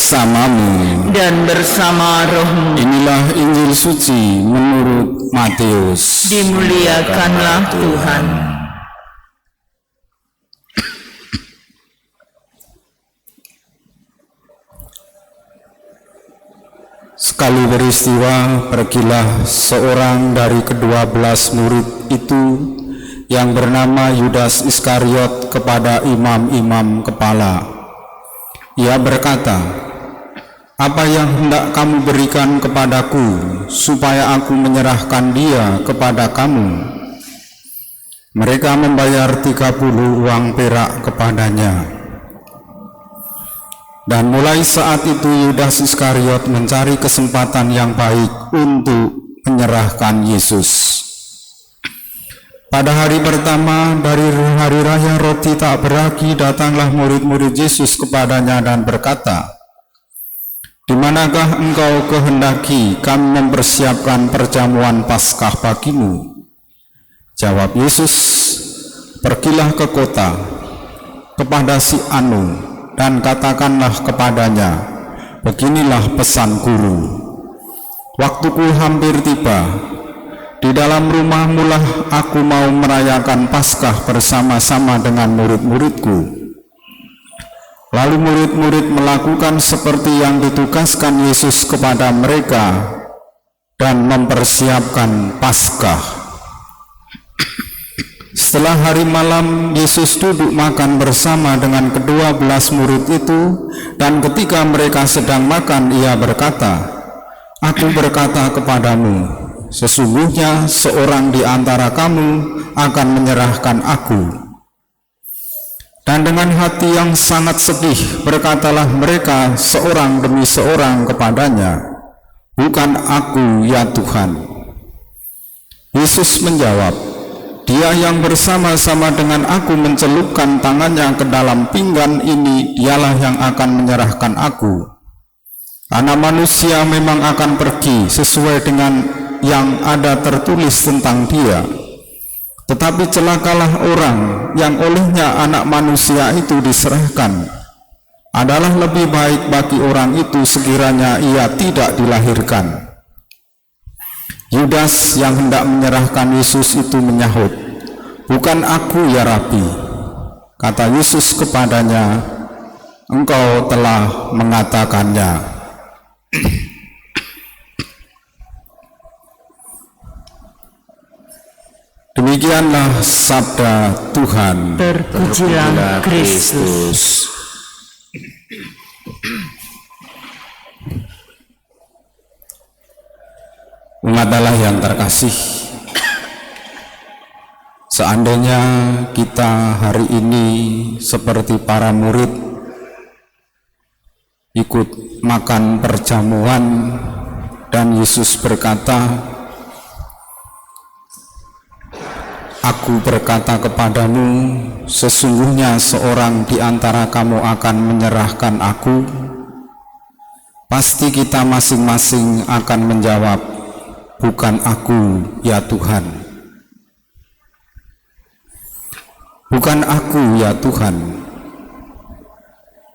bersamamu dan bersama rohmu. Inilah Injil suci menurut Matius. Dimuliakanlah Tuhan. Sekali peristiwa, pergilah seorang dari ke-12 murid itu yang bernama Yudas Iskariot kepada imam-imam kepala. Ia berkata, "Apa yang hendak kamu berikan kepadaku supaya aku menyerahkan dia kepada kamu?" Mereka membayar 30 uang perak kepadanya. Dan mulai saat itu Yudas Iskariot mencari kesempatan yang baik untuk menyerahkan Yesus. Pada hari pertama dari hari raya roti tak beragi, datanglah murid-murid Yesus kepadanya dan berkata, "Di manakah engkau kehendaki kami mempersiapkan perjamuan Paskah bagimu?" Jawab Yesus, "Pergilah ke kota kepada si anu dan katakanlah kepadanya, beginilah pesan guru. Waktuku hampir tiba. Di dalam rumahmu lah aku mau merayakan Paskah bersama-sama dengan murid-muridku." Lalu murid-murid melakukan seperti yang ditugaskan Yesus kepada mereka dan mempersiapkan Paskah. Setelah hari malam, Yesus duduk makan bersama dengan ke-12 murid itu, dan ketika mereka sedang makan, ia berkata, "Aku berkata kepadamu, sesungguhnya seorang di antara kamu akan menyerahkan aku." Dan dengan hati yang sangat sedih berkatalah mereka seorang demi seorang kepadanya, "Bukan aku, ya Tuhan." Yesus menjawab, "Dia yang bersama-sama dengan aku mencelupkan tangannya ke dalam pinggan ini, dialah yang akan menyerahkan aku. Anak manusia memang akan pergi sesuai dengan yang ada tertulis tentang dia. Tetapi celakalah orang yang olehnya anak manusia itu diserahkan. Adalah lebih baik bagi orang itu sekiranya ia tidak dilahirkan." Yudas yang hendak menyerahkan Yesus itu menyahut, "Bukan aku, ya Rabi." Kata Yesus kepadanya, "Engkau telah mengatakannya." Demikianlah sabda Tuhan. Terpujilah Kristus. Umat Allah yang terkasih, seandainya kita hari ini seperti para murid ikut makan perjamuan dan Yesus berkata, "Aku berkata kepadamu, sesungguhnya seorang di antara kamu akan menyerahkan aku," pasti kita masing-masing akan menjawab, "Bukan aku, ya Tuhan." Bukan aku, ya Tuhan.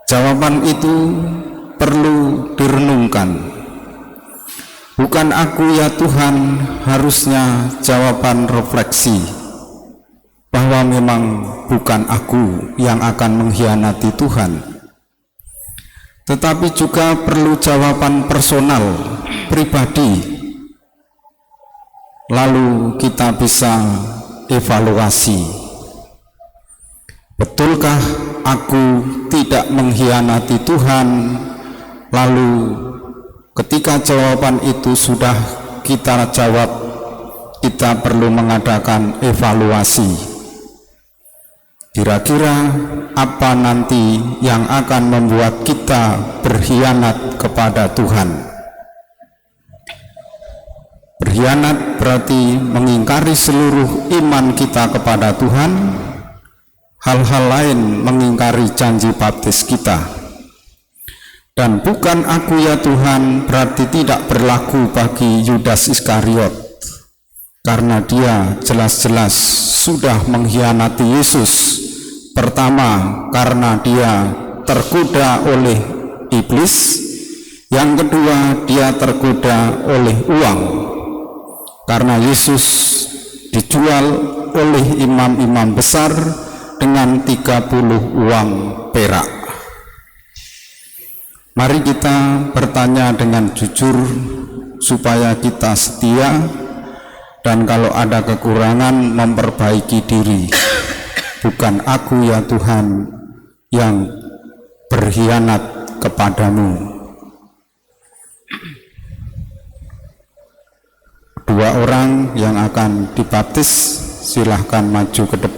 Jawaban itu perlu direnungkan. Bukan aku, ya Tuhan, harusnya jawaban refleksi bahwa memang bukan aku yang akan mengkhianati Tuhan. Tetapi juga perlu jawaban personal, pribadi. Lalu kita bisa evaluasi, betulkah aku tidak mengkhianati Tuhan? Lalu ketika jawaban itu sudah kita jawab, kita perlu mengadakan evaluasi. Kira-kira apa nanti yang akan membuat kita berkhianat kepada Tuhan? Berkhianat berarti mengingkari seluruh iman kita kepada Tuhan. Hal-hal lain mengingkari janji baptis kita. Dan bukan aku, ya Tuhan, berarti tidak berlaku bagi Yudas Iskariot, karena dia jelas-jelas sudah mengkhianati Yesus. Pertama, karena dia tergoda oleh iblis. Yang kedua, dia tergoda oleh uang, karena Yesus dijual oleh imam-imam besar dengan 30 uang perak. Mari kita bertanya dengan jujur supaya kita setia, dan kalau ada kekurangan memperbaiki diri. Bukan aku ya Tuhan yang berkhianat kepadamu. Dua orang yang akan dibaptis silahkan maju ke depan.